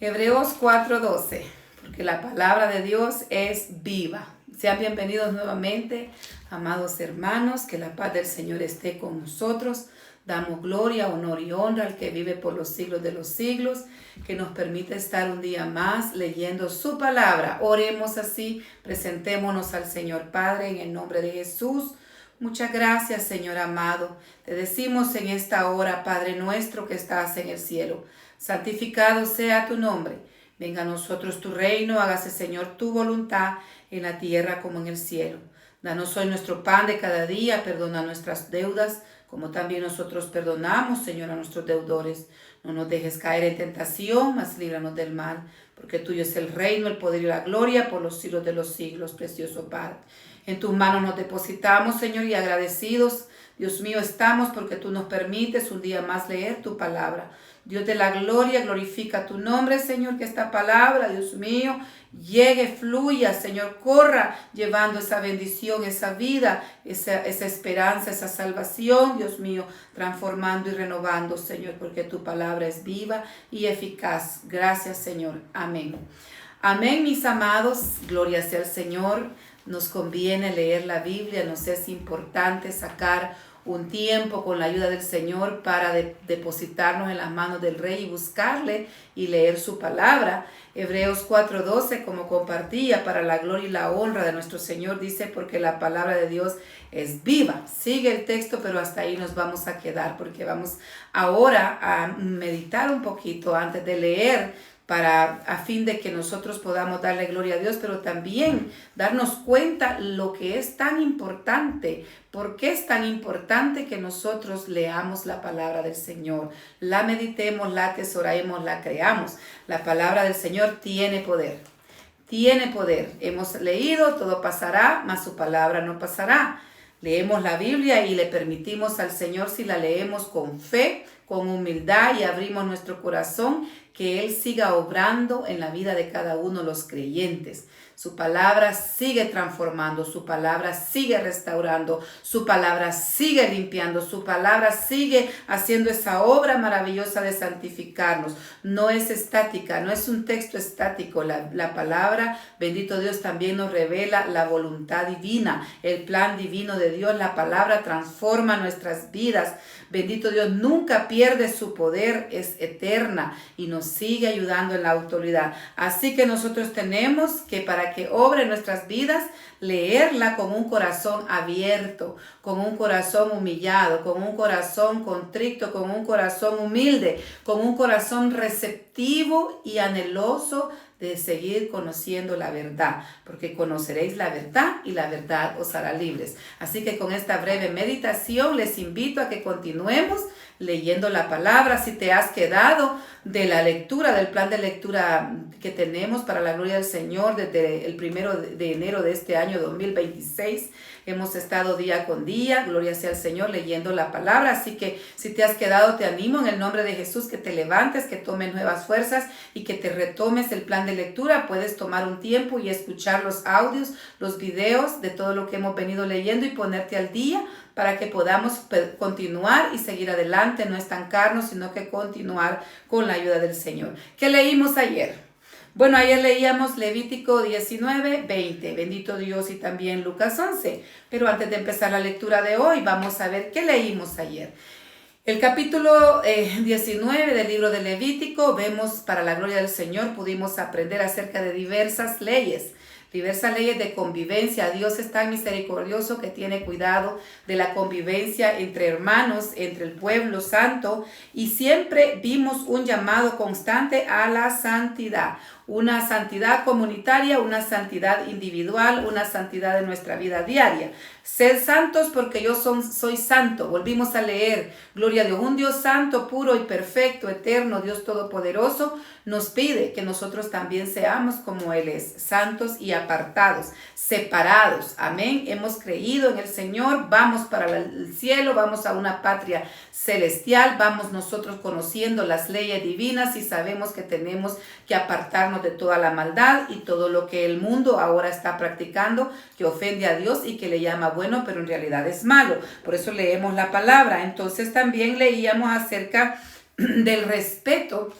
Hebreos 4:12, porque la palabra de Dios es viva. Sean bienvenidos nuevamente, amados hermanos, que la paz del Señor esté con nosotros. Damos gloria, honor y honra al que vive por los siglos de los siglos, que nos permite estar un día más leyendo su palabra. Oremos así, presentémonos al Señor Padre en el nombre de Jesús. Muchas gracias, Señor amado. Te decimos en esta hora, Padre nuestro que estás en el cielo, santificado sea tu nombre. Venga a nosotros tu reino, hágase, Señor, tu voluntad en la tierra como en el cielo. Danos hoy nuestro pan de cada día, perdona nuestras deudas, como también nosotros perdonamos, Señor, a nuestros deudores. No nos dejes caer en tentación, mas líbranos del mal, porque tuyo es el reino, el poder y la gloria por los siglos de los siglos, precioso Padre. En tus manos nos depositamos, Señor, y agradecidos, Dios mío, estamos porque tú nos permites un día más leer tu palabra. Dios de la gloria, glorifica tu nombre, Señor, que esta palabra, Dios mío, llegue, fluya, Señor, corra llevando esa bendición, esa vida, esa esperanza, esa salvación, Dios mío, transformando y renovando, Señor, porque tu palabra es viva y eficaz. Gracias, Señor. Amén. Amén, mis amados. Gloria sea al Señor. Nos conviene leer la Biblia, nos es importante sacar un tiempo con la ayuda del Señor para depositarnos en las manos del Rey y buscarle y leer su palabra. Hebreos 4:12, como compartía, para la gloria y la honra de nuestro Señor, dice, porque la palabra de Dios es viva. Sigue el texto, pero hasta ahí nos vamos a quedar, porque vamos ahora a meditar un poquito antes de leer, a fin de que nosotros podamos darle gloria a Dios, pero también darnos cuenta lo que es tan importante. ¿Por qué es tan importante que nosotros leamos la palabra del Señor? La meditemos, la atesoremos, la creamos. La palabra del Señor tiene poder. Tiene poder. Hemos leído, todo pasará, mas su palabra no pasará. Leemos la Biblia y le permitimos al Señor, si la leemos con fe, con humildad y abrimos nuestro corazón, que Él siga obrando en la vida de cada uno de los creyentes. Su palabra sigue transformando, su palabra sigue restaurando, su palabra sigue limpiando, su palabra sigue haciendo esa obra maravillosa de santificarnos. No es estática, no es un texto estático. La palabra, bendito Dios, también nos revela la voluntad divina, el plan divino de Dios. La palabra transforma nuestras vidas. Bendito Dios, nunca pierde su poder, es eterna y nos sigue ayudando en la autoridad. Así que nosotros tenemos que, para que obre en nuestras vidas, leerla con un corazón abierto, con un corazón humillado, con un corazón contrito, con un corazón humilde, con un corazón receptivo y anheloso de seguir conociendo la verdad, porque conoceréis la verdad y la verdad os hará libres. Así que con esta breve meditación les invito a que continuemos leyendo la palabra. Si te has quedado de la lectura, del plan de lectura que tenemos para la gloria del Señor desde el 1 de enero de este año 2026, hemos estado día con día, gloria sea al Señor, leyendo la palabra. Así que si te has quedado, te animo en el nombre de Jesús que te levantes, que tomes nuevas fuerzas y que te retomes el plan de lectura. Puedes tomar un tiempo y escuchar los audios, los videos de todo lo que hemos venido leyendo y ponerte al día para que podamos continuar y seguir adelante, no estancarnos, sino que continuar con la ayuda del Señor. ¿Qué leímos ayer? Bueno, ayer leíamos Levítico 19:20, bendito Dios, y también Lucas 11. Pero antes de empezar la lectura de hoy, vamos a ver qué leímos ayer. El capítulo 19 del libro de Levítico, vemos, para la gloria del Señor, pudimos aprender acerca de diversas leyes de convivencia. Dios es tan misericordioso que tiene cuidado de la convivencia entre hermanos, entre el pueblo santo, y siempre vimos un llamado constante a la santidad. Una santidad comunitaria, una santidad individual, una santidad de nuestra vida diaria. Sed santos porque yo soy santo. Volvimos a leer, gloria a Dios, un Dios santo, puro y perfecto, eterno, Dios todopoderoso, nos pide que nosotros también seamos como Él es, santos y apartados, separados. Amén. Hemos creído en el Señor, vamos para el cielo, vamos a una patria celestial, vamos nosotros conociendo las leyes divinas y sabemos que tenemos que apartarnos de toda la maldad y todo lo que el mundo ahora está practicando, que ofende a Dios y que le llama bueno, pero en realidad es malo. Por eso leemos la palabra. Entonces también leíamos acerca del respeto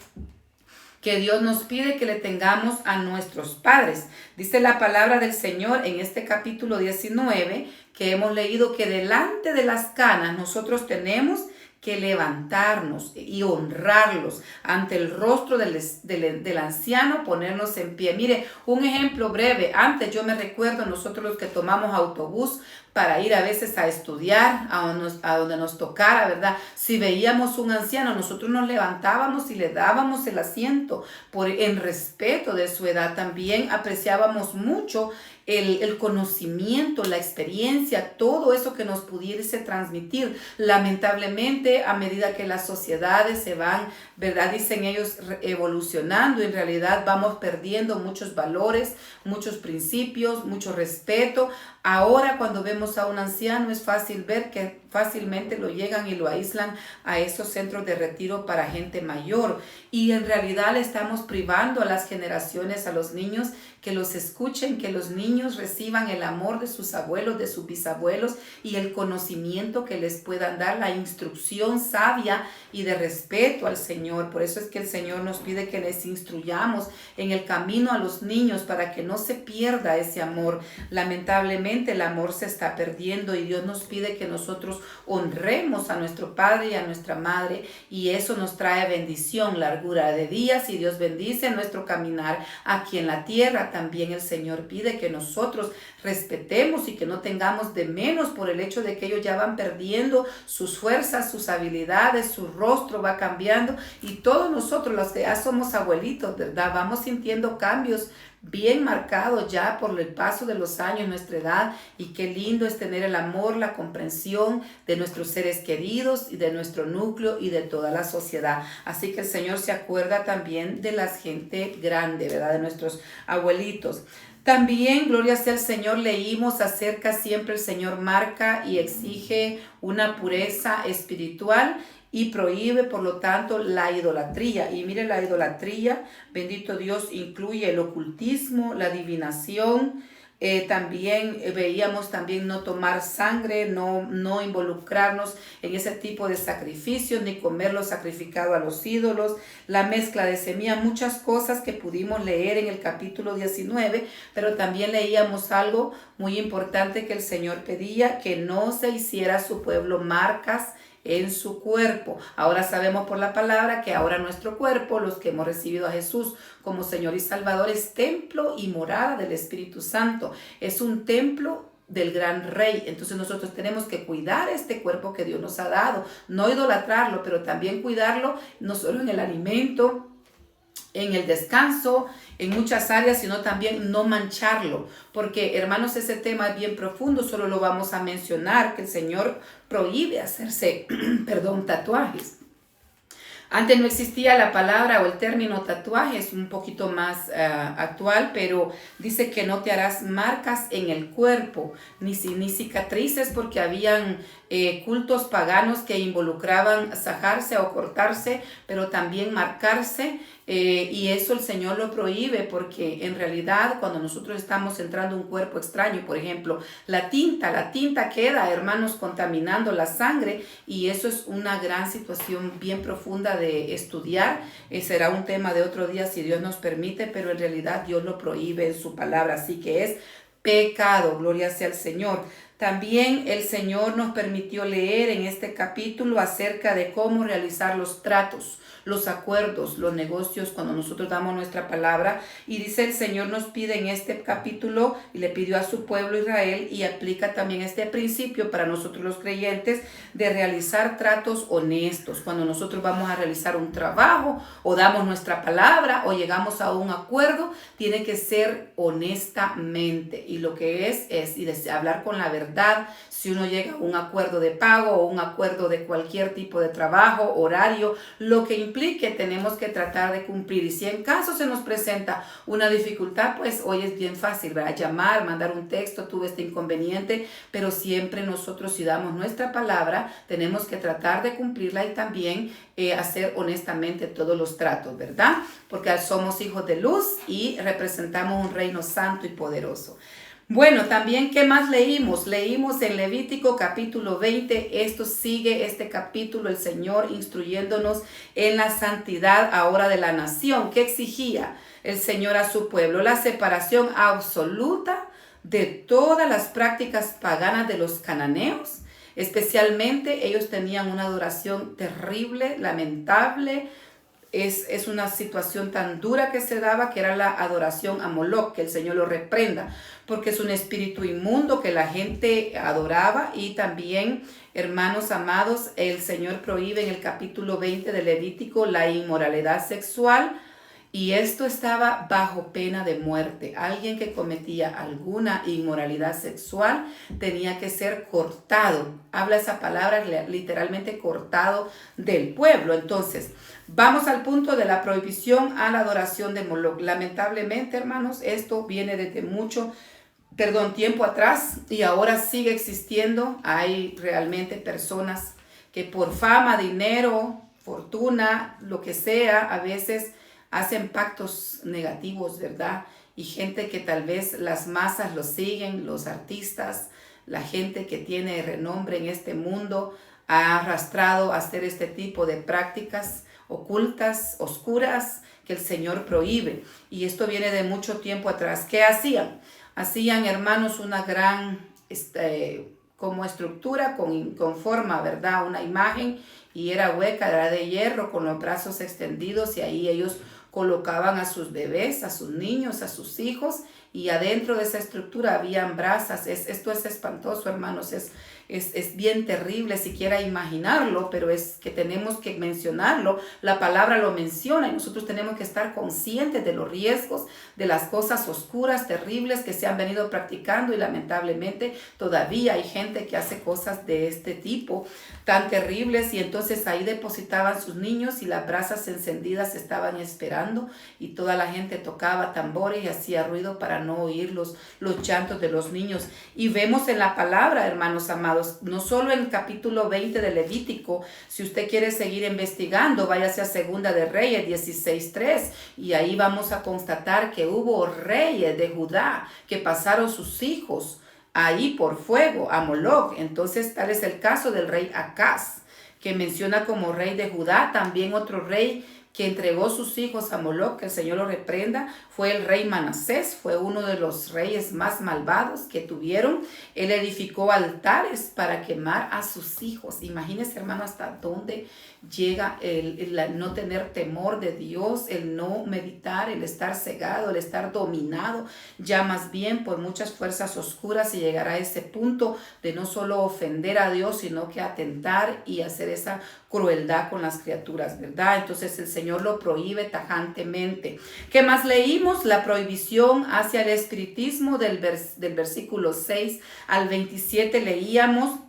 que Dios nos pide que le tengamos a nuestros padres. Dice la palabra del Señor en este capítulo 19 que hemos leído que delante de las canas nosotros tenemos que levantarnos y honrarlos ante el rostro del anciano, ponernos en pie. Mire, un ejemplo breve. Antes yo me recuerdo nosotros los que tomamos autobús para ir a veces a estudiar, a donde nos tocara, ¿verdad? Si veíamos un anciano, nosotros nos levantábamos y le dábamos el asiento en respeto de su edad. También apreciábamos mucho el conocimiento, la experiencia, todo eso que nos pudiese transmitir. Lamentablemente, a medida que las sociedades se van, ¿verdad? Dicen ellos, evolucionando, en realidad vamos perdiendo muchos valores, muchos principios, mucho respeto. Ahora cuando vemos a un anciano es fácil ver que fácilmente lo llegan y lo aíslan a esos centros de retiro para gente mayor. Y en realidad le estamos privando a las generaciones, a los niños, que los escuchen, que los niños reciban el amor de sus abuelos, de sus bisabuelos y el conocimiento que les puedan dar, la instrucción sabia y de respeto al Señor. Por eso es que el Señor nos pide que les instruyamos en el camino a los niños para que no se pierda ese amor. Lamentablemente el amor se está perdiendo y Dios nos pide que nosotros honremos a nuestro padre y a nuestra madre, y eso nos trae bendición, largura de días, y Dios bendice nuestro caminar aquí en la tierra. También el Señor pide que nosotros respetemos y que no tengamos de menos por el hecho de que ellos ya van perdiendo sus fuerzas, sus habilidades, su rostro va cambiando, y todos nosotros los que ya somos abuelitos, ¿verdad? Vamos sintiendo cambios bien marcados ya por el paso de los años, nuestra edad, y qué lindo es tener el amor, la comprensión de nuestros seres queridos y de nuestro núcleo y de toda la sociedad. Así que el Señor se acuerda también de la gente grande, ¿verdad? De nuestros abuelitos. También, gloria sea al Señor, leímos acerca, siempre el Señor marca y exige una pureza espiritual y prohíbe, por lo tanto, la idolatría. Y mire, la idolatría, bendito Dios, incluye el ocultismo, la adivinación. También veíamos también no tomar sangre, no involucrarnos en ese tipo de sacrificios, ni comer lo sacrificado a los ídolos, la mezcla de semilla, muchas cosas que pudimos leer en el capítulo 19, pero también leíamos algo muy importante que el Señor pedía, que no se hiciera a su pueblo marcas en su cuerpo. Ahora sabemos por la palabra que ahora nuestro cuerpo, los que hemos recibido a Jesús como Señor y Salvador, es templo y morada del Espíritu Santo. Es un templo del gran Rey. Entonces nosotros tenemos que cuidar este cuerpo que Dios nos ha dado, no idolatrarlo, pero también cuidarlo no solo en el alimento, en el descanso, en muchas áreas, sino también no mancharlo, porque hermanos, ese tema es bien profundo. Solo lo vamos a mencionar, que el Señor prohíbe hacerse tatuajes. Antes no existía la palabra o el término tatuaje, es un poquito más actual, pero dice que no te harás marcas en el cuerpo, ni cicatrices, porque habían cultos paganos que involucraban sajarse o cortarse, pero también marcarse, y eso el Señor lo prohíbe, porque en realidad cuando nosotros estamos entrando a un cuerpo extraño, por ejemplo, la tinta queda, hermanos, contaminando la sangre, y eso es una gran situación bien profunda de estudiar. Será un tema de otro día si Dios nos permite, pero en realidad Dios lo prohíbe en su palabra, así que es pecado, gloria sea al Señor. También el Señor nos permitió leer en este capítulo acerca de cómo realizar los tratos, los acuerdos, los negocios cuando nosotros damos nuestra palabra. Y dice, el Señor nos pide en este capítulo, y le pidió a su pueblo Israel, y aplica también este principio para nosotros los creyentes, de realizar tratos honestos. Cuando nosotros vamos a realizar un trabajo o damos nuestra palabra o llegamos a un acuerdo, tiene que ser honestamente, y lo que es hablar con la verdad. Si uno llega a un acuerdo de pago o un acuerdo de cualquier tipo de trabajo, horario, lo que implique, tenemos que tratar de cumplir. Y si en caso se nos presenta una dificultad, pues hoy es bien fácil, ¿verdad? Llamar, mandar un texto, tuve este inconveniente, pero siempre nosotros, si damos nuestra palabra, tenemos que tratar de cumplirla y también hacer honestamente todos los tratos, ¿verdad? Porque somos hijos de luz y representamos un reino santo y poderoso. Bueno, también, ¿qué más leímos? Leímos en Levítico capítulo 20, esto sigue este capítulo, el Señor instruyéndonos en la santidad ahora de la nación. ¿Qué exigía el Señor a su pueblo? La separación absoluta de todas las prácticas paganas de los cananeos. Especialmente ellos tenían una adoración terrible, lamentable. Es una situación tan dura que se daba, que era la adoración a Moloc, que el Señor lo reprenda, porque es un espíritu inmundo que la gente adoraba. Y también, hermanos amados, el Señor prohíbe en el capítulo 20 de Levítico la inmoralidad sexual, y esto estaba bajo pena de muerte. Alguien que cometía alguna inmoralidad sexual tenía que ser cortado. Habla esa palabra literalmente cortado del pueblo. Entonces, vamos al punto de la prohibición a la adoración de Moloc. Lamentablemente, hermanos, esto viene desde tiempo atrás, y ahora sigue existiendo. Hay realmente personas que por fama, dinero, fortuna, lo que sea, a veces hacen pactos negativos, ¿verdad? Y gente que tal vez las masas lo siguen, los artistas, la gente que tiene renombre en este mundo, ha arrastrado a hacer este tipo de prácticas ocultas, oscuras, que el Señor prohíbe. Y esto viene de mucho tiempo atrás. ¿Qué hacían? Hacían, hermanos, una gran como estructura con forma, ¿verdad? Una imagen, y era hueca, era de hierro, con los brazos extendidos, y ahí ellos colocaban a sus bebés, a sus niños, a sus hijos, y adentro de esa estructura habían brasas. Esto es espantoso, hermanos, es bien terrible siquiera imaginarlo, pero es que tenemos que mencionarlo. La palabra lo menciona, y nosotros tenemos que estar conscientes de los riesgos, de las cosas oscuras, terribles que se han venido practicando, y lamentablemente todavía hay gente que hace cosas de este tipo tan terribles. Y entonces ahí depositaban sus niños, y las brasas encendidas estaban esperando, y toda la gente tocaba tambores y hacía ruido para no oír los llantos de los niños. Y vemos en la palabra, hermanos amados, no solo en el capítulo 20 de Levítico. Si usted quiere seguir investigando, váyase a Segunda de Reyes 16:3, y ahí vamos a constatar que hubo reyes de Judá que pasaron sus hijos ahí por fuego a Moloc. Entonces, tal es el caso del rey Acaz, que menciona como rey de Judá. También otro rey que entregó sus hijos a Moloc, que el Señor lo reprenda, fue el rey Manasés. Fue uno de los reyes más malvados que tuvieron. Él edificó altares para quemar a sus hijos. Imagínense, hermano, hasta dónde llega el no tener temor de Dios, el no meditar, el estar cegado, el estar dominado ya más bien por muchas fuerzas oscuras, y llegar a ese punto de no solo ofender a Dios, sino que atentar y hacer esa crueldad con las criaturas, ¿verdad? Entonces el Señor lo prohíbe tajantemente. ¿Qué más leímos? La prohibición hacia el espiritismo del versículo 6 al 27 leíamos.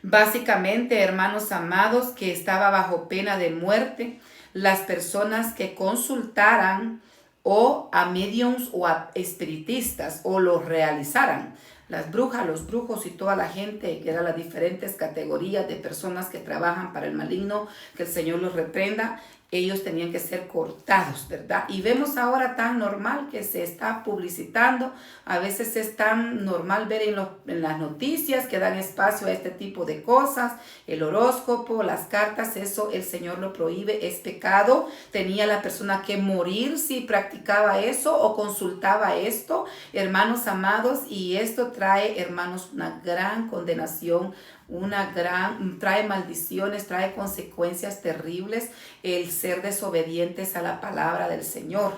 Básicamente, hermanos amados, que estaba bajo pena de muerte las personas que consultaran o a mediums o a espiritistas o los realizaran. Las brujas, los brujos y toda la gente que eran las diferentes categorías de personas que trabajan para el maligno, que el Señor los reprenda, ellos tenían que ser cortados, ¿verdad? Y vemos ahora tan normal que se está publicitando. A veces es tan normal ver en las noticias que dan espacio a este tipo de cosas. El horóscopo, las cartas, eso el Señor lo prohíbe, es pecado. Tenía la persona que morir si practicaba eso o consultaba esto, hermanos amados. Y esto trae, hermanos, una gran condenación, trae maldiciones, trae consecuencias terribles el ser desobedientes a la palabra del Señor.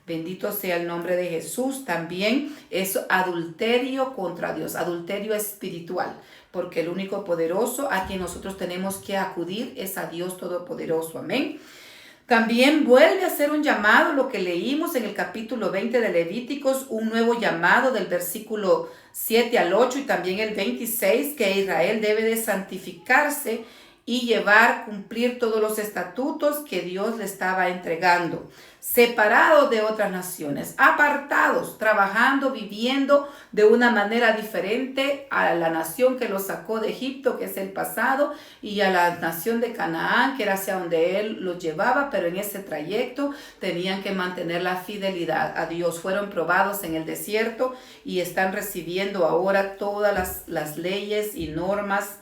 Bendito sea el nombre de Jesús. También es adulterio contra Dios, adulterio espiritual, porque el único poderoso a quien nosotros tenemos que acudir es a Dios Todopoderoso. Amén. También vuelve a ser un llamado, lo que leímos en el capítulo 20 de Levíticos, un nuevo llamado del versículo 7 al 8 y también el 26, que Israel debe de santificarse y llevar, cumplir todos los estatutos que Dios le estaba entregando, separados de otras naciones, apartados, trabajando, viviendo de una manera diferente a la nación que los sacó de Egipto, que es el pasado, y a la nación de Canaán, que era hacia donde Él los llevaba, pero en ese trayecto tenían que mantener la fidelidad a Dios. Fueron probados en el desierto y están recibiendo ahora todas las leyes y normas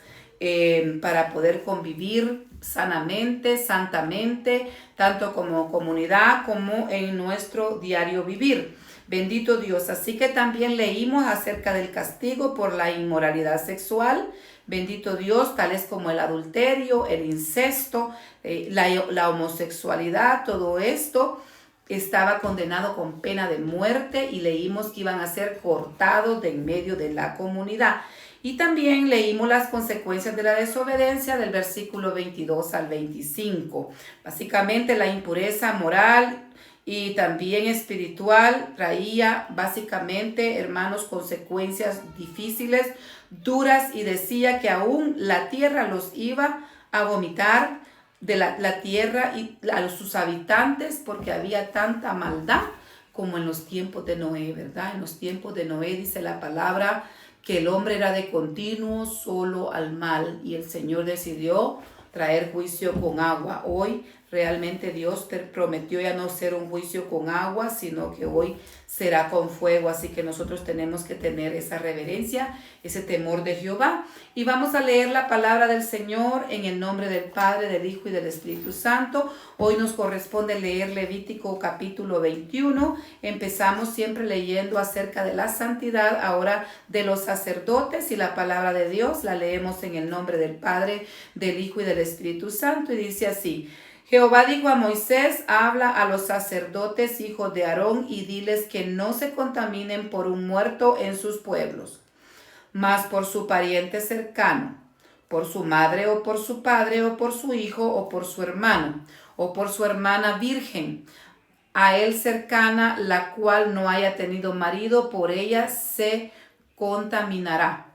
para poder convivir sanamente, santamente, tanto como comunidad como en nuestro diario vivir. Bendito Dios. Así que también leímos acerca del castigo por la inmoralidad sexual. Bendito Dios, tales como el adulterio, el incesto, la homosexualidad, todo esto estaba condenado con pena de muerte, y leímos que iban a ser cortados de en medio de la comunidad. Y también leímos las consecuencias de la desobediencia del versículo 22 al 25. Básicamente la impureza moral y también espiritual traía básicamente, hermanos, consecuencias difíciles, duras, y decía que aún la tierra los iba a vomitar de la tierra y a sus habitantes, porque había tanta maldad como en los tiempos de Noé, ¿verdad? En los tiempos de Noé dice la palabra que el hombre era de continuo solo al mal, y el Señor decidió traer juicio con agua. Hoy realmente Dios te prometió ya no ser un juicio con agua, sino que hoy será con fuego. Así que nosotros tenemos que tener esa reverencia, ese temor de Jehová. Y vamos a leer la palabra del Señor en el nombre del Padre, del Hijo y del Espíritu Santo. Hoy nos corresponde leer Levítico capítulo 21. Empezamos siempre leyendo acerca de la santidad, ahora de los sacerdotes, y la palabra de Dios la leemos en el nombre del Padre, del Hijo y del Espíritu Santo. Y dice así: Jehová dijo a Moisés: habla a los sacerdotes, hijos de Aarón, y diles que no se contaminen por un muerto en sus pueblos, mas por su pariente cercano, por su madre o por su padre o por su hijo o por su hermano o por su hermana virgen, a él cercana, la cual no haya tenido marido, por ella se contaminará.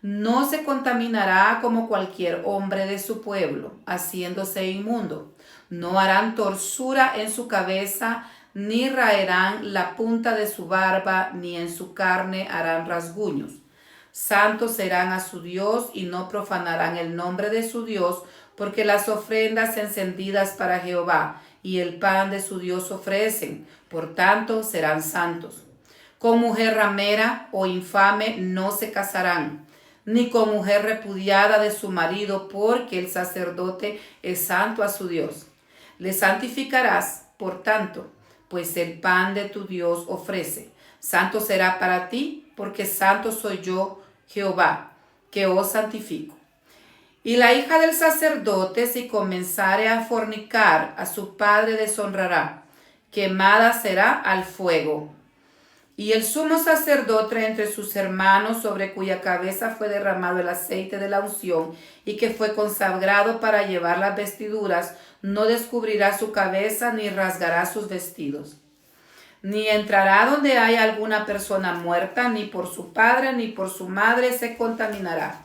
No se contaminará como cualquier hombre de su pueblo, haciéndose inmundo. No harán torsura en su cabeza, ni raerán la punta de su barba, ni en su carne harán rasguños. Santos serán a su Dios, y no profanarán el nombre de su Dios, porque las ofrendas encendidas para Jehová y el pan de su Dios ofrecen, por tanto serán santos. Con mujer ramera o infame no se casarán, ni con mujer repudiada de su marido, porque el sacerdote es santo a su Dios. Le santificarás, por tanto, pues el pan de tu Dios ofrece. Santo será para ti, porque santo soy yo, Jehová, que os santifico. Y la hija del sacerdote, si comenzare a fornicar, a su padre deshonrará, quemada será al fuego. Y el sumo sacerdote entre sus hermanos, sobre cuya cabeza fue derramado el aceite de la unción, y que fue consagrado para llevar las vestiduras, no descubrirá su cabeza, ni rasgará sus vestidos. Ni entrará donde haya alguna persona muerta, ni por su padre ni por su madre se contaminará,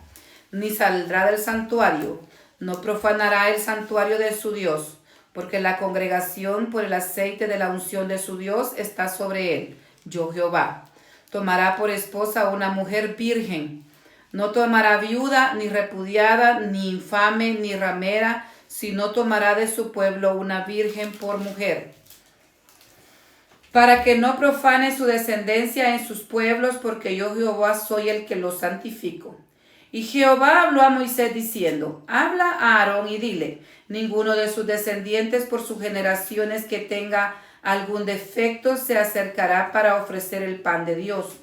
ni saldrá del santuario, no profanará el santuario de su Dios, porque la congregación por el aceite de la unción de su Dios está sobre él. Yo Jehová. Tomará por esposa una mujer virgen. No tomará viuda, ni repudiada, ni infame, ni ramera, sino tomará de su pueblo una virgen por mujer, para que no profane su descendencia en sus pueblos, porque yo Jehová soy el que los santifico. Y Jehová habló a Moisés diciendo: habla a Aarón y dile: ninguno de sus descendientes por sus generaciones que tenga algún defecto se acercará para ofrecer el pan de Dios,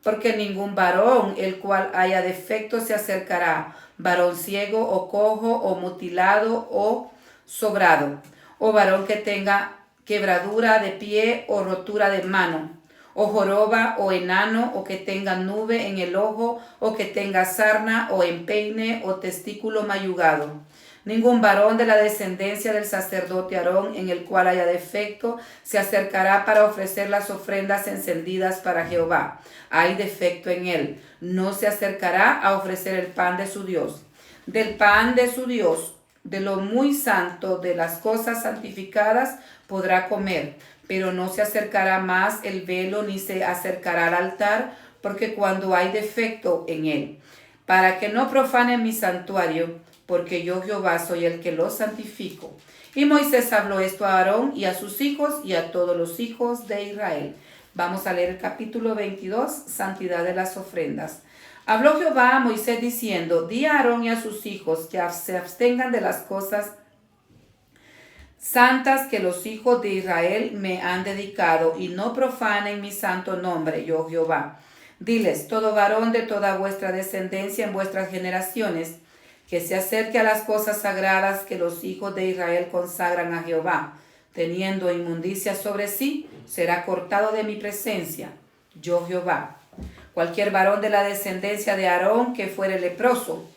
porque ningún varón el cual haya defecto se acercará, varón ciego o cojo o mutilado o sobrado, o varón que tenga quebradura de pie o rotura de mano, o joroba o enano, o que tenga nube en el ojo, o que tenga sarna o empeine o testículo mayugado. Ningún varón de la descendencia del sacerdote Aarón en el cual haya defecto se acercará para ofrecer las ofrendas encendidas para Jehová. Hay defecto en él. No se acercará a ofrecer el pan de su Dios. Del pan de su Dios de lo muy santo de las cosas santificadas podrá comer, pero no se acercará más el velo ni se acercará al altar, porque cuando hay defecto en él, para que no profanen mi santuario, porque yo Jehová soy el que los santifico. Y Moisés habló esto a Aarón y a sus hijos y a todos los hijos de Israel. Vamos a leer el capítulo 22, Santidad de las ofrendas. Habló Jehová a Moisés diciendo, di a Aarón y a sus hijos que se abstengan de las cosas santas que los hijos de Israel me han dedicado y no profanen mi santo nombre, yo Jehová. Diles, todo varón de toda vuestra descendencia en vuestras generaciones, que se acerque a las cosas sagradas que los hijos de Israel consagran a Jehová, teniendo inmundicia sobre sí, será cortado de mi presencia, yo Jehová. Cualquier varón de la descendencia de Aarón que fuere leproso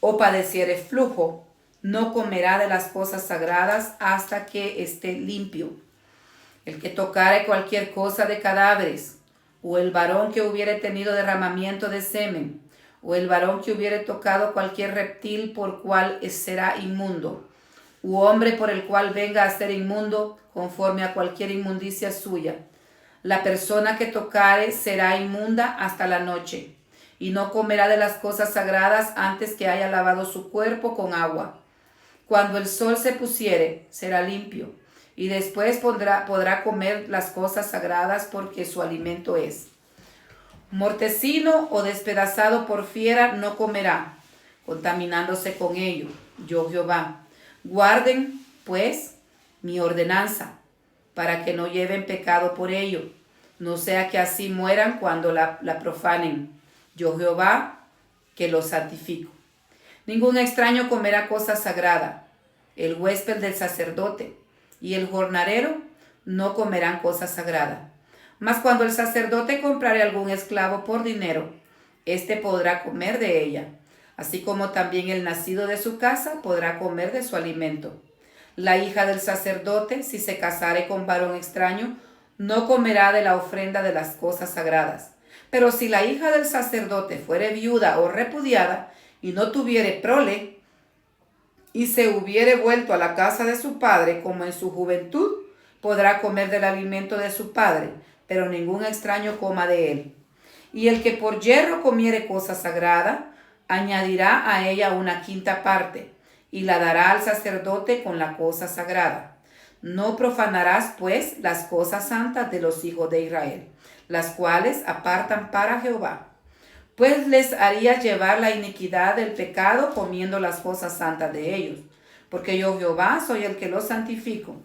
o padeciere flujo, no comerá de las cosas sagradas hasta que esté limpio. El que tocare cualquier cosa de cadáveres, o el varón que hubiere tenido derramamiento de semen, o el varón que hubiere tocado cualquier reptil por cual será inmundo, u hombre por el cual venga a ser inmundo conforme a cualquier inmundicia suya. La persona que tocare será inmunda hasta la noche, y no comerá de las cosas sagradas antes que haya lavado su cuerpo con agua. Cuando el sol se pusiere, será limpio, y después podrá comer las cosas sagradas porque su alimento es. Mortecino o despedazado por fiera no comerá, contaminándose con ello, yo Jehová. Guarden, pues, mi ordenanza, para que no lleven pecado por ello, no sea que así mueran cuando la profanen. Yo Jehová, que los santifico. Ningún extraño comerá cosa sagrada. El huésped del sacerdote y el jornalero no comerán cosa sagrada. Mas cuando el sacerdote comprare algún esclavo por dinero, éste podrá comer de ella, así como también el nacido de su casa podrá comer de su alimento. La hija del sacerdote, si se casare con varón extraño, no comerá de la ofrenda de las cosas sagradas. Pero si la hija del sacerdote fuere viuda o repudiada, y no tuviere prole, y se hubiere vuelto a la casa de su padre como en su juventud, podrá comer del alimento de su padre, pero ningún extraño coma de él. Y el que por yerro comiere cosa sagrada, añadirá a ella una quinta parte, y la dará al sacerdote con la cosa sagrada. No profanarás, pues, las cosas santas de los hijos de Israel, las cuales apartan para Jehová. Pues les haría llevar la iniquidad del pecado comiendo las cosas santas de ellos, porque yo Jehová soy el que los santifico.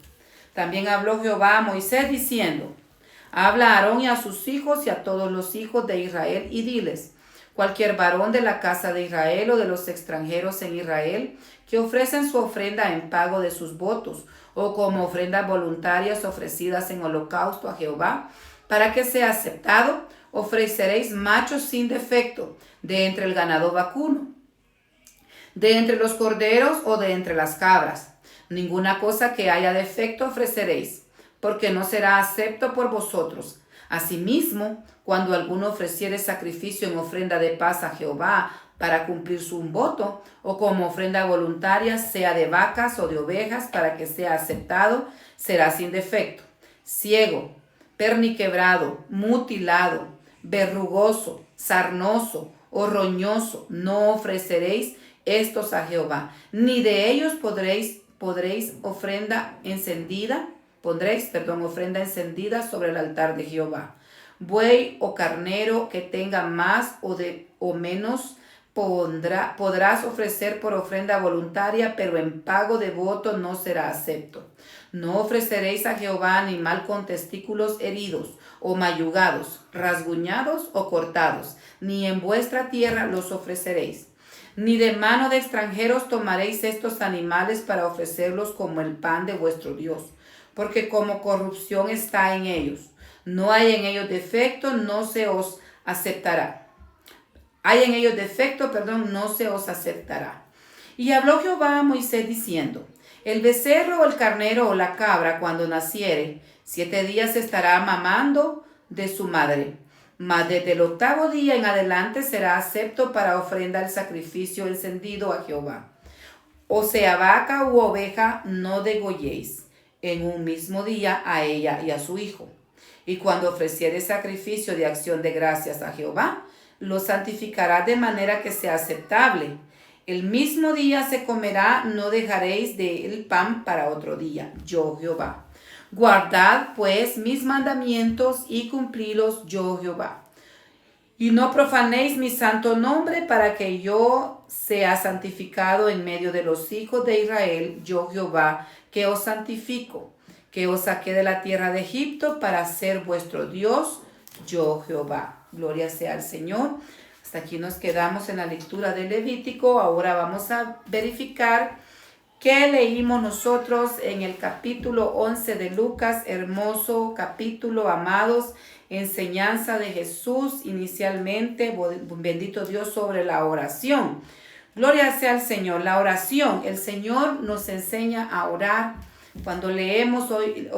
También habló Jehová a Moisés diciendo, habla a Aarón y a sus hijos y a todos los hijos de Israel y diles, cualquier varón de la casa de Israel o de los extranjeros en Israel que ofrecen su ofrenda en pago de sus votos o como ofrendas voluntarias ofrecidas en holocausto a Jehová, para que sea aceptado, ofreceréis machos sin defecto de entre el ganado vacuno, de entre los corderos o de entre las cabras. Ninguna cosa que haya defecto ofreceréis, porque no será acepto por vosotros. Asimismo, cuando alguno ofreciere sacrificio en ofrenda de paz a Jehová para cumplir su voto, o como ofrenda voluntaria, sea de vacas o de ovejas, para que sea aceptado, será sin defecto. Ciego, perniquebrado, mutilado, verrugoso, sarnoso o roñoso, no ofreceréis estos a Jehová, ni de ellos pondréis ofrenda encendida sobre el altar de Jehová. Buey o carnero que tenga más o menos podrás ofrecer por ofrenda voluntaria, pero en pago de voto no será acepto. No ofreceréis a Jehová animal con testículos heridos o mayugados, rasguñados o cortados, ni en vuestra tierra los ofreceréis. Ni de mano de extranjeros tomaréis estos animales para ofrecerlos como el pan de vuestro Dios, porque como corrupción está en ellos. No hay en ellos defecto, no se os aceptará. No se os aceptará. Y habló Jehová a Moisés diciendo, el becerro o el carnero o la cabra cuando naciere, 7 días estará mamando de su madre. Mas desde el 8º día en adelante será acepto para ofrenda el sacrificio encendido a Jehová. o sea vaca u oveja, no degolléis en un mismo día a ella y a su hijo. Y cuando ofreciereis sacrificio de acción de gracias a Jehová, lo santificará de manera que sea aceptable. El mismo día se comerá, no dejaréis del pan para otro día, yo Jehová. Guardad pues mis mandamientos y cumplidlos, yo Jehová. Y no profanéis mi santo nombre, para que yo sea santificado en medio de los hijos de Israel, yo Jehová, que os santifico, que os saqué de la tierra de Egipto para ser vuestro Dios, yo Jehová. Gloria sea al Señor. Hasta aquí nos quedamos en la lectura de Levítico. Ahora vamos a verificar qué leímos nosotros en el capítulo 11 de Lucas. Hermoso capítulo, amados. Enseñanza de Jesús inicialmente, bendito Dios, sobre la oración. Gloria sea al Señor. La oración, el Señor nos enseña a orar. Cuando leemos, hoy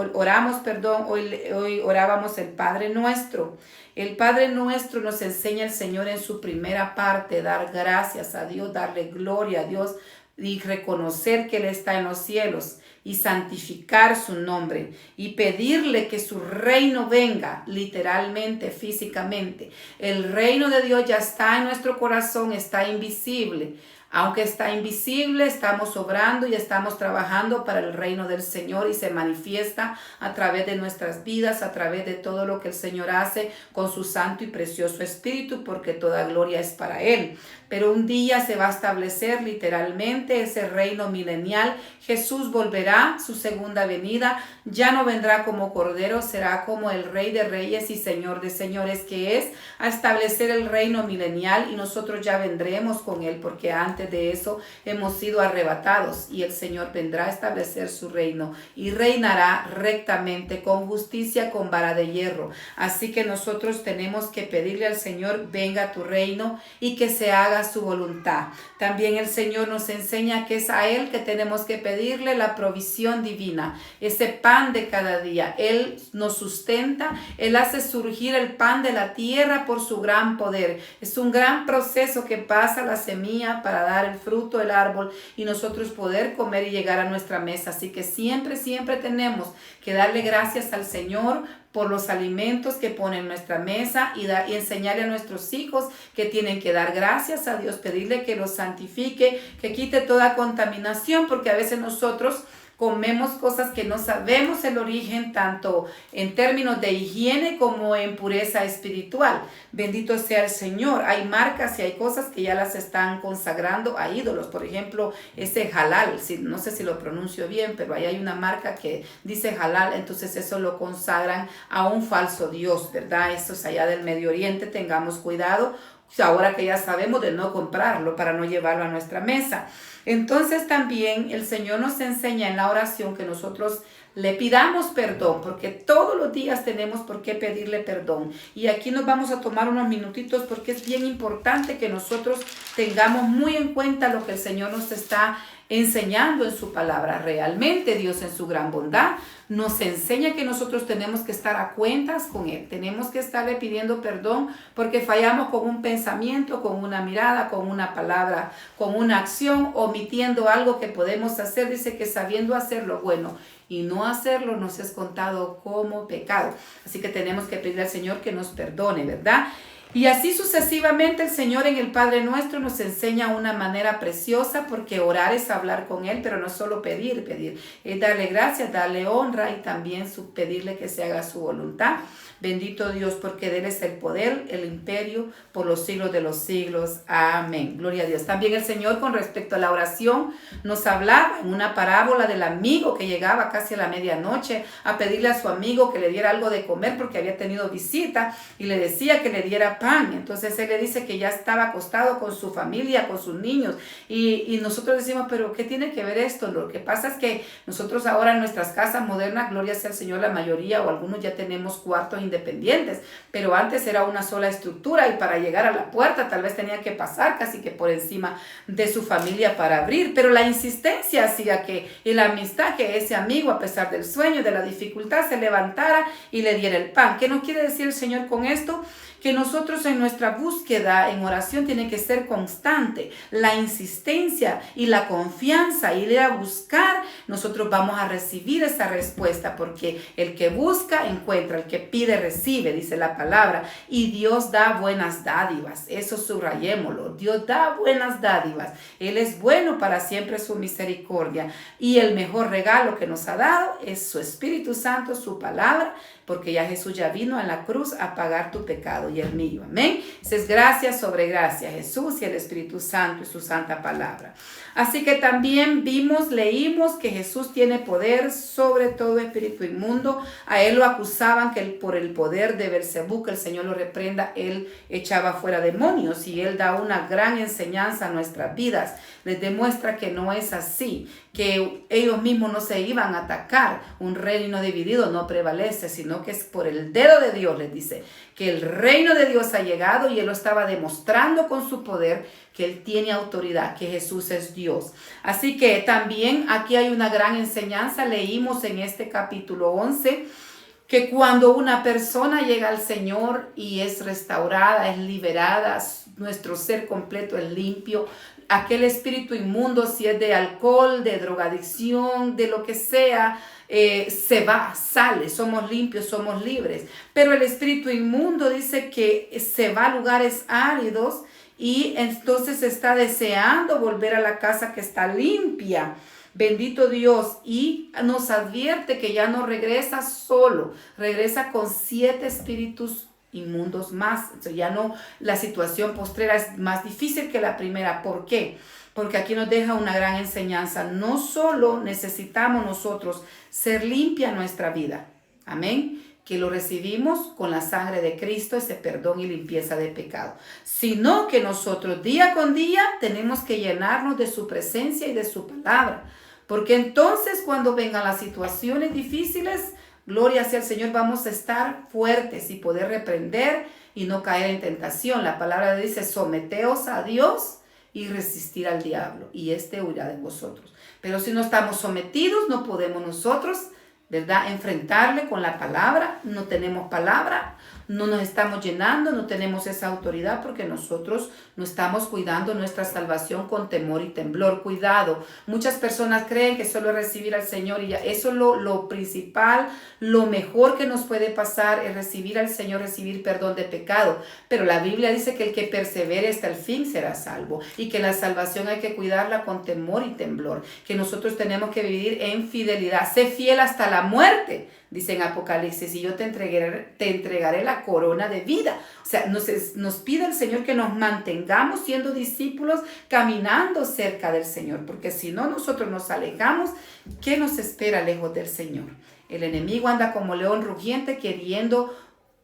orábamos el Padre Nuestro. El Padre Nuestro nos enseña el Señor en su primera parte, dar gracias a Dios, darle gloria a Dios y reconocer que Él está en los cielos y santificar su nombre y pedirle que su reino venga literalmente, físicamente. El reino de Dios ya está en nuestro corazón, está invisible. Aunque está invisible, estamos obrando y estamos trabajando para el reino del Señor y se manifiesta a través de nuestras vidas, a través de todo lo que el Señor hace con su santo y precioso Espíritu, porque toda gloria es para Él. Pero un día se va a establecer literalmente ese reino milenial. Jesús volverá, su segunda venida, ya no vendrá como Cordero, será como el Rey de Reyes y Señor de Señores, que es a establecer el reino milenial, y nosotros ya vendremos con Él, porque antes de eso hemos sido arrebatados y el Señor vendrá a establecer su reino y reinará rectamente, con justicia, con vara de hierro. Así que nosotros tenemos que pedirle al Señor, venga a tu reino y que se haga su voluntad. También el Señor nos enseña que es a Él que tenemos que pedirle la provisión divina, ese pan de cada día. Él nos sustenta, Él hace surgir el pan de la tierra por su gran poder. Es un gran proceso que pasa la semilla para dar el fruto del árbol y nosotros poder comer y llegar a nuestra mesa. Así que siempre tenemos que darle gracias al Señor por los alimentos que pone en nuestra mesa y enseñarle a nuestros hijos que tienen que dar gracias a Dios, pedirle que los santifique, que quite toda contaminación, porque a veces nosotros comemos cosas que no sabemos el origen, tanto en términos de higiene como en pureza espiritual. Bendito sea el Señor. Hay marcas y hay cosas que ya las están consagrando a ídolos. Por ejemplo, ese halal, no sé si lo pronuncio bien, pero ahí hay una marca que dice halal, entonces eso lo consagran a un falso Dios, ¿verdad? Eso es allá del Medio Oriente, tengamos cuidado. Ahora que ya sabemos, de no comprarlo para no llevarlo a nuestra mesa. Entonces también el Señor nos enseña en la oración que nosotros le pidamos perdón, porque todos los días tenemos por qué pedirle perdón. Y aquí nos vamos a tomar unos minutitos porque es bien importante que nosotros tengamos muy en cuenta lo que el Señor nos está enseñando en su palabra. Realmente Dios, en su gran bondad, nos enseña que nosotros tenemos que estar a cuentas con Él. Tenemos que estarle pidiendo perdón porque fallamos con un pensamiento, con una mirada, con una palabra, con una acción, omitiendo algo que podemos hacer. Dice que sabiendo hacer lo bueno y no hacerlo nos es contado como pecado. Así que tenemos que pedirle al Señor que nos perdone, ¿verdad? Y así sucesivamente el Señor en el Padre Nuestro nos enseña una manera preciosa, porque orar es hablar con Él, pero no solo pedir, es darle gracias, darle honra y también pedirle que se haga su voluntad. Bendito Dios, porque de Él es el poder, el imperio, por los siglos de los siglos. Amén. Gloria a Dios. También el Señor, con respecto a la oración, nos hablaba en una parábola del amigo que llegaba casi a la medianoche a pedirle a su amigo que le diera algo de comer porque había tenido visita y le decía que le diera pan. Entonces él le dice que ya estaba acostado con su familia, con sus niños. Y nosotros decimos, pero ¿qué tiene que ver esto? Lo que pasa es que nosotros ahora en nuestras casas modernas, gloria sea al Señor, la mayoría o algunos ya tenemos cuartos independientes, pero antes era una sola estructura y para llegar a la puerta tal vez tenía que pasar casi que por encima de su familia para abrir, pero la insistencia hacía que, y la amistad, que ese amigo, a pesar del sueño, de la dificultad, se levantara y le diera el pan. ¿Qué nos quiere decir el Señor con esto? Que nosotros nosotros en nuestra búsqueda en oración tiene que ser constante. La insistencia y la confianza, ir a buscar, nosotros vamos a recibir esa respuesta, porque el que busca encuentra, el que pide recibe, dice la palabra. Y Dios da buenas dádivas, eso subrayémoslo. Dios da buenas dádivas. Él es bueno, para siempre su misericordia. Y el mejor regalo que nos ha dado es su Espíritu Santo, su palabra, porque ya Jesús ya vino a la cruz a pagar tu pecado y el mío. Amén. Es gracia sobre gracia, Jesús y el Espíritu Santo y su santa palabra. Así que también leímos que Jesús tiene poder sobre todo espíritu inmundo. A él lo acusaban que por el poder de Belcebú, que el Señor lo reprenda, él echaba fuera demonios, y él da una gran enseñanza a nuestras vidas. Les demuestra que no es así, que ellos mismos no se iban a atacar. Un reino dividido no prevalece, sino que es por el dedo de Dios, les dice, que el reino de Dios ha llegado, y él lo estaba demostrando con su poder, que él tiene autoridad, que Jesús es Dios. Así que también aquí hay una gran enseñanza. Leímos en este capítulo 11 que cuando una persona llega al Señor y es restaurada, es liberada, nuestro ser completo es limpio, aquel espíritu inmundo, si es de alcohol, de drogadicción, de lo que sea, se va, sale, somos limpios, somos libres. Pero el espíritu inmundo dice que se va a lugares áridos, y entonces está deseando volver a la casa que está limpia. Bendito Dios. Y nos advierte que ya no regresa solo, regresa con 7 espíritus inmundos más. Entonces ya no, la situación postrera es más difícil que la primera. ¿Por qué? Porque aquí nos deja una gran enseñanza. No solo necesitamos nosotros ser limpia nuestra vida, amén, que lo recibimos con la sangre de Cristo, ese perdón y limpieza de pecado, sino que nosotros día con día tenemos que llenarnos de su presencia y de su palabra, porque entonces cuando vengan las situaciones difíciles, gloria sea al Señor, vamos a estar fuertes y poder reprender y no caer en tentación. La palabra dice: someteos a Dios y resistir al diablo, y éste huirá de vosotros. Pero si no estamos sometidos, no podemos nosotros, ¿verdad?, enfrentarle con la palabra. No tenemos palabra, no nos estamos llenando, no tenemos esa autoridad, porque nosotros no estamos cuidando nuestra salvación con temor y temblor. Cuidado, muchas personas creen que solo recibir al Señor y ya. Eso es lo principal, lo mejor que nos puede pasar es recibir al Señor, recibir perdón de pecado. Pero la Biblia dice que el que persevere hasta el fin será salvo, y que la salvación hay que cuidarla con temor y temblor, que nosotros tenemos que vivir en fidelidad. Sé fiel hasta la muerte, dice en Apocalipsis, y yo te entregaré la corona de vida. O sea, nos pide el Señor que nos mantengamos siendo discípulos, caminando cerca del Señor, porque si no, nosotros nos alejamos. ¿Qué nos espera lejos del Señor? El enemigo anda como león rugiente, queriendo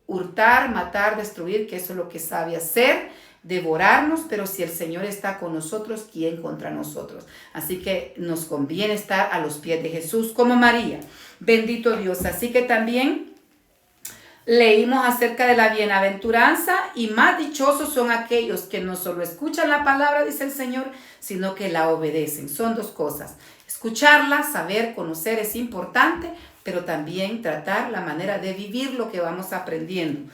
hurtar, matar, destruir, que eso es lo que sabe hacer, devorarnos. Pero si el Señor está con nosotros, ¿quién contra nosotros? Así que nos conviene estar a los pies de Jesús, como María. Bendito Dios. Así que también leímos acerca de la bienaventuranza, y más dichosos son aquellos que no solo escuchan la palabra, dice el Señor, sino que la obedecen. Son dos cosas: escucharla, saber, conocer es importante, pero también tratar la manera de vivir lo que vamos aprendiendo.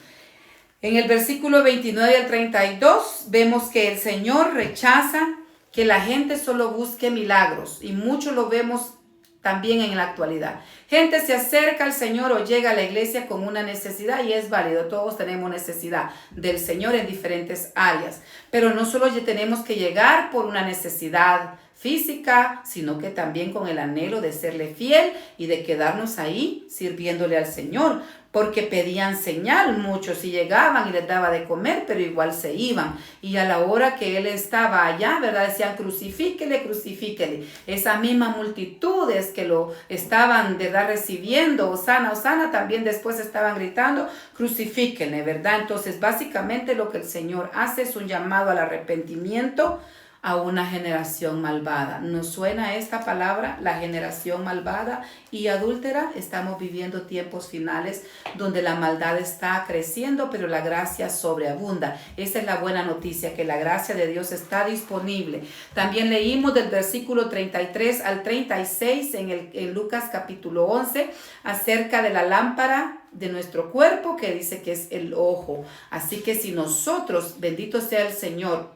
En el versículo 29 al 32 vemos que el Señor rechaza que la gente solo busque milagros, y mucho lo vemos también en la actualidad. Gente se acerca al Señor o llega a la iglesia con una necesidad, y es válido, todos tenemos necesidad del Señor en diferentes áreas, pero no solo tenemos que llegar por una necesidad física, sino que también con el anhelo de serle fiel y de quedarnos ahí sirviéndole al Señor, porque pedían señal muchos, y llegaban y les daba de comer, pero igual se iban. Y a la hora que él estaba allá, ¿verdad?, decían: crucifíquele, crucifíquele. Esas mismas multitudes que lo estaban, ¿verdad?, recibiendo, Hosana, Hosana, también después estaban gritando: crucifíquele, ¿verdad? Entonces, básicamente lo que el Señor hace es un llamado al arrepentimiento, a una generación malvada. ¿Nos suena esta palabra, la generación malvada y adúltera? Estamos viviendo tiempos finales donde la maldad está creciendo, pero la gracia sobreabunda. Esa es la buena noticia, que la gracia de Dios está disponible. También leímos del versículo 33 al 36 en Lucas capítulo 11 acerca de la lámpara de nuestro cuerpo, que dice que es el ojo. Así que si nosotros, bendito sea el Señor,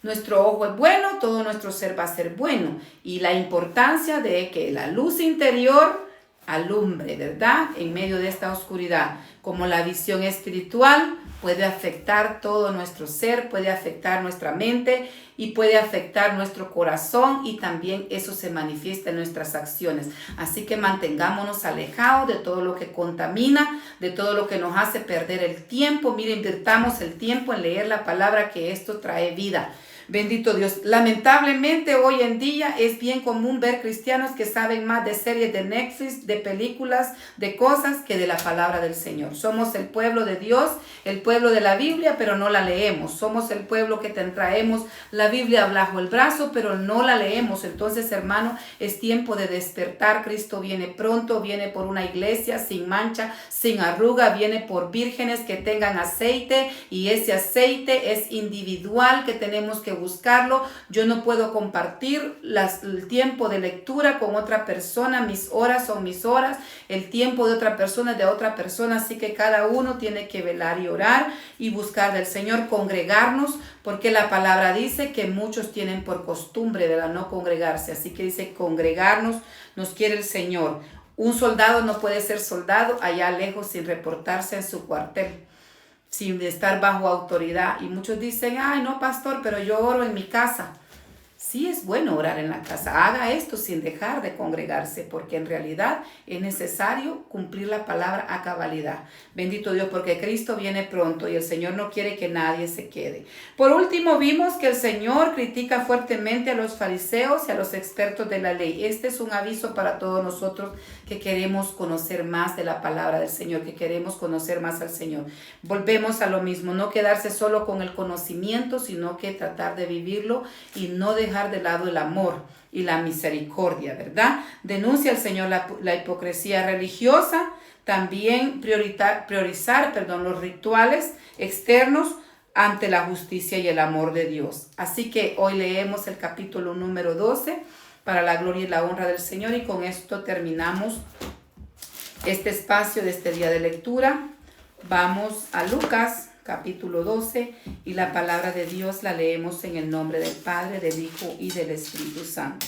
nuestro ojo es bueno, todo nuestro ser va a ser bueno. Y la importancia de que la luz interior alumbre, ¿verdad? En medio de esta oscuridad. Como la visión espiritual puede afectar todo nuestro ser, puede afectar nuestra mente y puede afectar nuestro corazón, y también eso se manifiesta en nuestras acciones. Así que mantengámonos alejados de todo lo que contamina, de todo lo que nos hace perder el tiempo. Mire, invirtamos el tiempo en leer la palabra, que esto trae vida. Bendito Dios. Lamentablemente hoy en día es bien común ver cristianos que saben más de series de Netflix, de películas, de cosas, que de la palabra del Señor. Somos el pueblo de Dios, el pueblo de la Biblia, pero no la leemos. Somos el pueblo que traemos la Biblia bajo el brazo, pero no la leemos. Entonces, hermano, es tiempo de despertar. Cristo viene pronto, viene por una iglesia sin mancha, sin arruga, viene por vírgenes que tengan aceite, y ese aceite es individual, que tenemos que buscarlo. Yo no puedo compartir el tiempo de lectura con otra persona. Mis horas son mis horas, el tiempo de otra persona es de otra persona. Así que cada uno tiene que velar y orar y buscar del Señor, congregarnos, porque la palabra dice que muchos tienen por costumbre de no congregarse. Así que dice congregarnos, nos quiere el Señor. Un soldado no puede ser soldado allá lejos sin reportarse en su cuartel, sin estar bajo autoridad. Y muchos dicen, ay no pastor, pero yo oro en mi casa. Sí, es bueno orar en la casa. Haga esto sin dejar de congregarse, porque en realidad es necesario cumplir la palabra a cabalidad. Bendito Dios, porque Cristo viene pronto y el Señor no quiere que nadie se quede. Por último, vimos que el Señor critica fuertemente a los fariseos y a los expertos de la ley. Este es un aviso para todos nosotros que queremos conocer más de la palabra del Señor, que queremos conocer más al Señor. Volvemos a lo mismo, no quedarse solo con el conocimiento, sino que tratar de vivirlo y no dejar de lado el amor y la misericordia, ¿verdad? Denuncia al Señor la hipocresía religiosa, también priorizar los rituales externos ante la justicia y el amor de Dios. Así que hoy leemos el capítulo número 12 para la gloria y la honra del Señor, y con esto terminamos este espacio de este día de lectura. Vamos a Lucas capítulo 12, y la palabra de Dios la leemos en el nombre del Padre, del Hijo y del Espíritu Santo.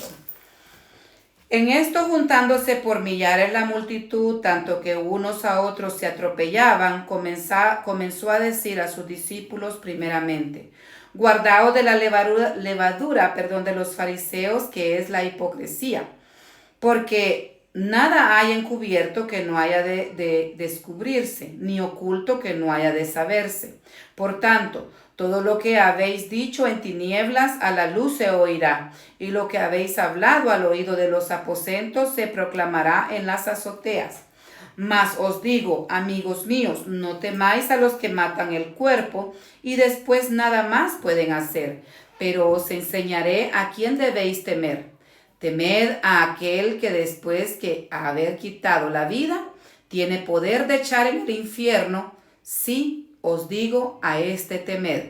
En esto, juntándose por millares la multitud, tanto que unos a otros se atropellaban, comenzó a decir a sus discípulos primeramente: guardaos de la levadura de los fariseos, que es la hipocresía, porque nada hay encubierto que no haya de descubrirse, ni oculto que no haya de saberse. Por tanto, todo lo que habéis dicho en tinieblas a la luz se oirá, y lo que habéis hablado al oído de los aposentos se proclamará en las azoteas. Mas os digo, amigos míos, no temáis a los que matan el cuerpo, y después nada más pueden hacer, pero os enseñaré a quién debéis temer. Temed a aquel que después que haber quitado la vida, tiene poder de echar en el infierno. Sí, os digo, a este temed.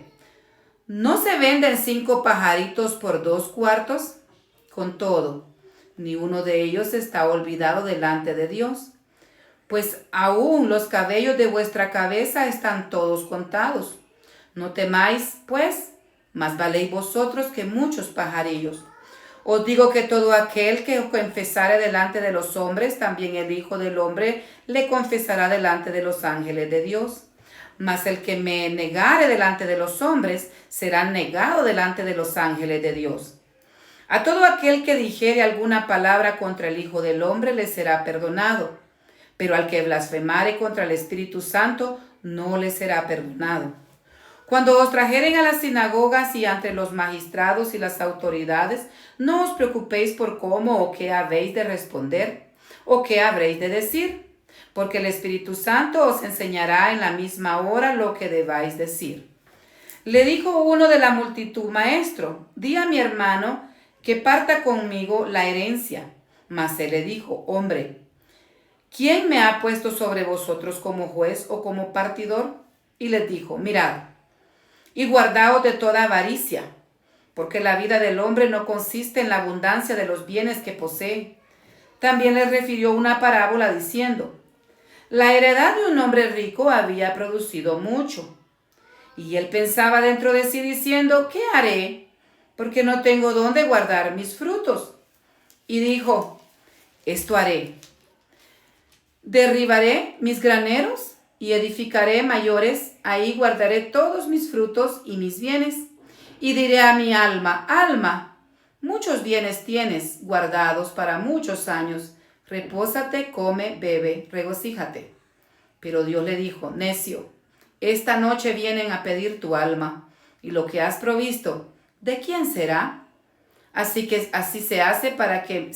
¿No se venden 5 pajaritos por 2 cuartos? Con todo, ni uno de ellos está olvidado delante de Dios. Pues aún los cabellos de vuestra cabeza están todos contados. No temáis, pues, más valéis vosotros que muchos pajarillos. Os digo que todo aquel que os confesare delante de los hombres, también el Hijo del Hombre le confesará delante de los ángeles de Dios. Mas el que me negare delante de los hombres, será negado delante de los ángeles de Dios. A todo aquel que dijere alguna palabra contra el Hijo del Hombre, le será perdonado. Pero al que blasfemare contra el Espíritu Santo, no le será perdonado. Cuando os trajeren a las sinagogas y ante los magistrados y las autoridades, no os preocupéis por cómo o qué habéis de responder, o qué habréis de decir, porque el Espíritu Santo os enseñará en la misma hora lo que debáis decir. Le dijo uno de la multitud: Maestro, di a mi hermano que parta conmigo la herencia. Mas él le dijo: Hombre, ¿quién me ha puesto sobre vosotros como juez o como partidor? Y les dijo: Mirad, y guardaos de toda avaricia, porque la vida del hombre no consiste en la abundancia de los bienes que posee. También les refirió una parábola diciendo: La heredad de un hombre rico había producido mucho. Y él pensaba dentro de sí diciendo: ¿Qué haré? Porque no tengo dónde guardar mis frutos. Y dijo: Esto haré: derribaré mis graneros y edificaré mayores, ahí guardaré todos mis frutos y mis bienes. Y diré a mi alma: Alma, muchos bienes tienes guardados para muchos años. Repósate, come, bebe, regocíjate. Pero Dios le dijo: Necio, esta noche vienen a pedir tu alma, y lo que has provisto, ¿de quién será? Así se hace para que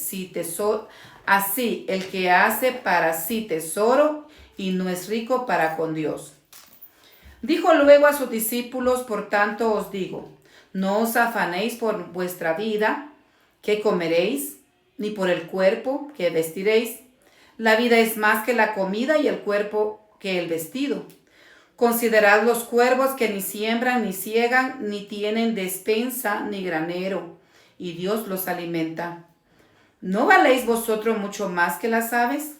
así el que hace para sí tesoro y no es rico para con Dios. Dijo luego a sus discípulos: Por tanto os digo, no os afanéis por vuestra vida, qué comeréis, ni por el cuerpo, que vestiréis. La vida es más que la comida y el cuerpo que el vestido. Considerad los cuervos, que ni siembran, ni siegan, ni tienen despensa, ni granero, y Dios los alimenta. ¿No valéis vosotros mucho más que las aves?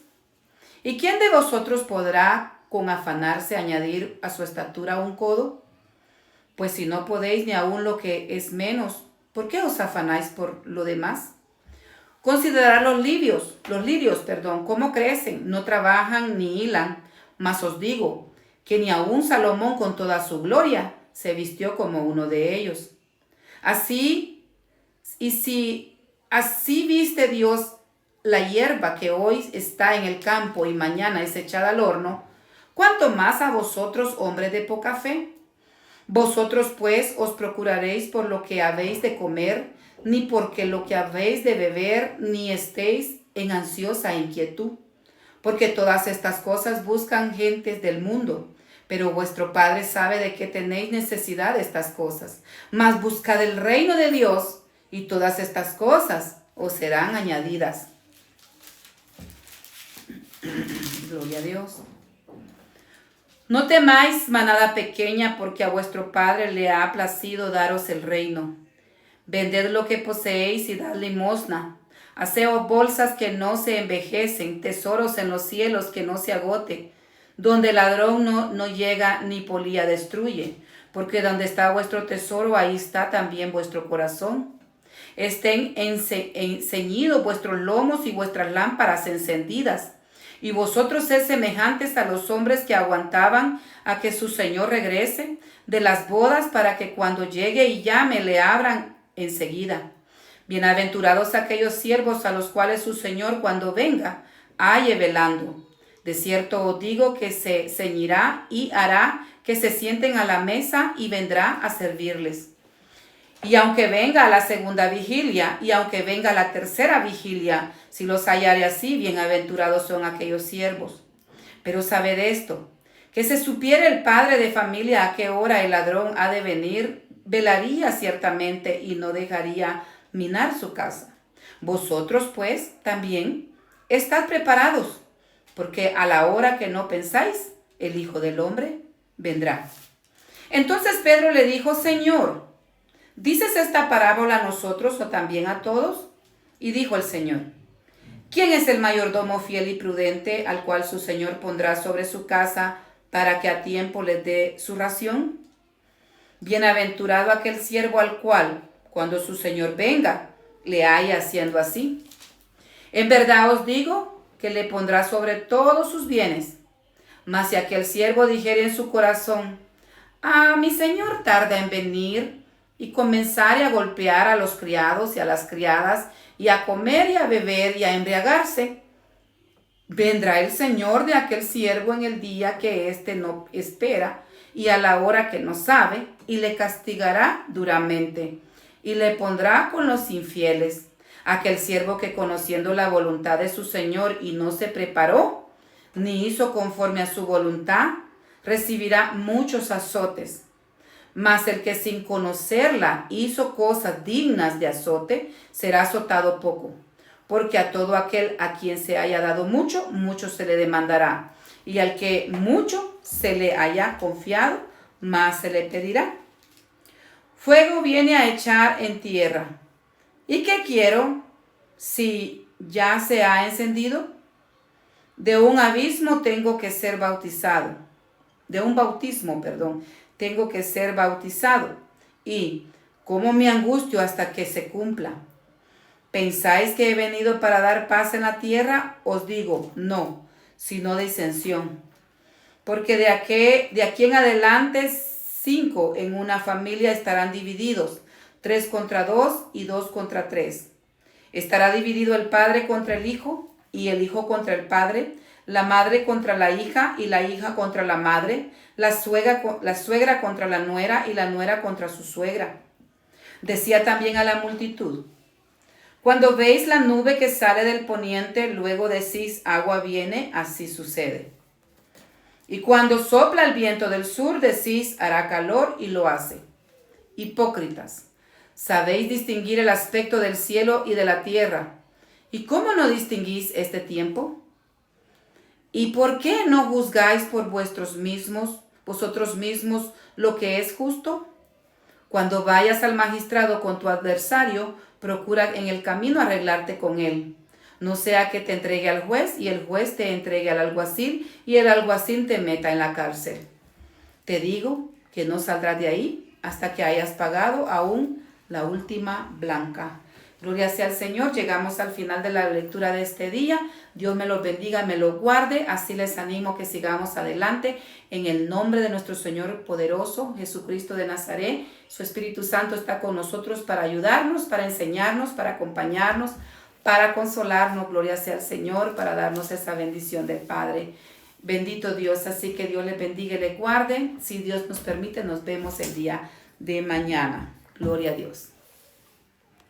¿Y quién de vosotros podrá con afanarse añadir a su estatura un codo? Pues si no podéis ni aun lo que es menos, ¿por qué os afanáis por lo demás? Considerad los lirios, cómo crecen, no trabajan ni hilan, mas os digo que ni aun Salomón con toda su gloria se vistió como uno de ellos. Así viste Dios la hierba que hoy está en el campo y mañana es echada al horno, ¿cuánto más a vosotros, hombres de poca fe? Vosotros pues os procuraréis por lo que habéis de comer, ni porque lo que habéis de beber, ni estéis en ansiosa inquietud. Porque todas estas cosas buscan gentes del mundo, pero vuestro Padre sabe de que tenéis necesidad de estas cosas. Mas buscad el reino de Dios, y todas estas cosas os serán añadidas. Gloria a Dios. No temáis, manada pequeña, porque a vuestro Padre le ha placido daros el reino. Vended lo que poseéis y dad limosna. Haceos bolsas que no se envejecen, tesoros en los cielos que no se agote, donde el ladrón no llega ni polilla destruye, porque donde está vuestro tesoro, ahí está también vuestro corazón. Estén ceñidos vuestros lomos y vuestras lámparas encendidas. Y vosotros sed semejantes a los hombres que aguantaban a que su Señor regrese de las bodas, para que cuando llegue y llame le abran enseguida. Bienaventurados aquellos siervos a los cuales su Señor, cuando venga, halle velando. De cierto os digo que se ceñirá y hará que se sienten a la mesa y vendrá a servirles. Y aunque venga a la segunda vigilia, y aunque venga a la tercera vigilia, si los hallare así, bienaventurados son aquellos siervos. Pero sabed esto, que si supiera el padre de familia a qué hora el ladrón ha de venir, velaría ciertamente y no dejaría minar su casa. Vosotros, pues, también estad preparados, porque a la hora que no pensáis, el Hijo del Hombre vendrá. Entonces Pedro le dijo: Señor, ¿dices esta parábola a nosotros o también a todos? Y dijo el Señor: ¿Quién es el mayordomo fiel y prudente, al cual su Señor pondrá sobre su casa para que a tiempo le dé su ración? Bienaventurado aquel siervo al cual, cuando su Señor venga, le haya haciendo así. En verdad os digo que le pondrá sobre todos sus bienes. Mas si aquel siervo dijere en su corazón: mi Señor tarda en venir, y comenzare a golpear a los criados y a las criadas, y a comer y a beber y a embriagarse, vendrá el Señor de aquel siervo en el día que éste no espera y a la hora que no sabe, y le castigará duramente, y le pondrá con los infieles. Aquel siervo que, conociendo la voluntad de su Señor y no se preparó, ni hizo conforme a su voluntad, recibirá muchos azotes. Mas el que sin conocerla hizo cosas dignas de azote, será azotado poco. Porque a todo aquel a quien se haya dado mucho, mucho se le demandará. Y al que mucho se le haya confiado, más se le pedirá. Fuego viene a echar en tierra. ¿Y qué quiero si ya se ha encendido? De un abismo tengo que ser bautizado. De un bautismo, tengo que ser bautizado. Y ¿cómo me angustio hasta que se cumpla? ¿Pensáis que he venido para dar paz en la tierra? Os digo, no, sino disensión. Porque de aquí en adelante 5 en una familia estarán divididos, 3 contra 2 y 2 contra 3. Estará dividido el padre contra el hijo y el hijo contra el padre, la madre contra la hija y la hija contra la madre, la suegra contra la nuera y la nuera contra su suegra. Decía también a la multitud: cuando veis la nube que sale del poniente, luego decís, agua viene, así sucede. Y cuando sopla el viento del sur, decís, hará calor, y lo hace. Hipócritas, ¿sabéis distinguir el aspecto del cielo y de la tierra? ¿Y cómo no distinguís este tiempo? ¿Y por qué no juzgáis por vosotros mismos lo que es justo? Cuando vayas al magistrado con tu adversario, procura en el camino arreglarte con él. No sea que te entregue al juez y el juez te entregue al alguacil y el alguacil te meta en la cárcel. Te digo que no saldrás de ahí hasta que hayas pagado aún la última blanca. Gloria sea al Señor. Llegamos al final de la lectura de este día. Dios me los bendiga, me los guarde. Así les animo que sigamos adelante en el nombre de nuestro Señor poderoso, Jesucristo de Nazaret. Su Espíritu Santo está con nosotros para ayudarnos, para enseñarnos, para acompañarnos, para consolarnos. Gloria sea al Señor, para darnos esa bendición del Padre. Bendito Dios, así que Dios les bendiga y les guarde. Si Dios nos permite, nos vemos el día de mañana. Gloria a Dios.